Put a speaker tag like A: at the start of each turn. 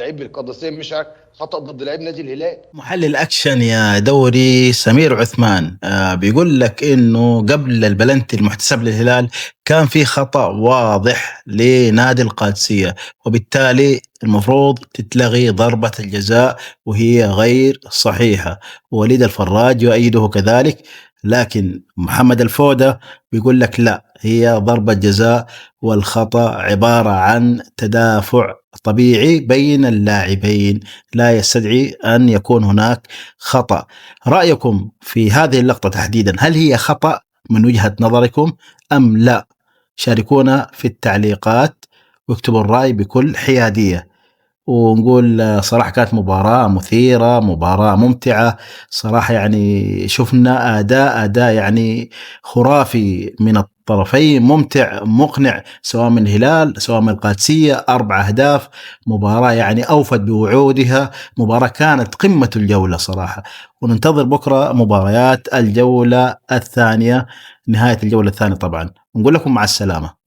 A: لعيب القادسيه مش عارف خطا ضد لعيب نادي الهلال.
B: محلل أكشن يا دوري سمير عثمان بيقول لك إنه قبل البلنتي المحتسب للهلال كان في خطأ واضح لنادي القادسية، وبالتالي المفروض تتلغي ضربة الجزاء وهي غير صحيحة. وليد الفراج يؤيده كذلك، لكن محمد الفودة بيقول لك لا، هي ضربة جزاء، والخطأ عبارة عن تدافع طبيعي بين اللاعبين، لا يستدعي أن يكون هناك خطأ. رأيكم في هذه اللقطة تحديدا، هل هي خطأ من وجهة نظركم أم لا؟ شاركونا في التعليقات واكتبوا الرأي بكل حيادية. ونقول صراحة كانت مباراة مثيرة، مباراة ممتعة صراحة، يعني شفنا أداء يعني خرافي من الطرفين، ممتع مقنع، سواء من الهلال سواء من القادسية. 4 أهداف، مباراة يعني أوفت بوعودها، مباراة كانت قمة الجولة صراحة. وننتظر بكرة مباريات الجولة الثانية، نهاية الجولة الثانية طبعا. نقول لكم مع السلامة.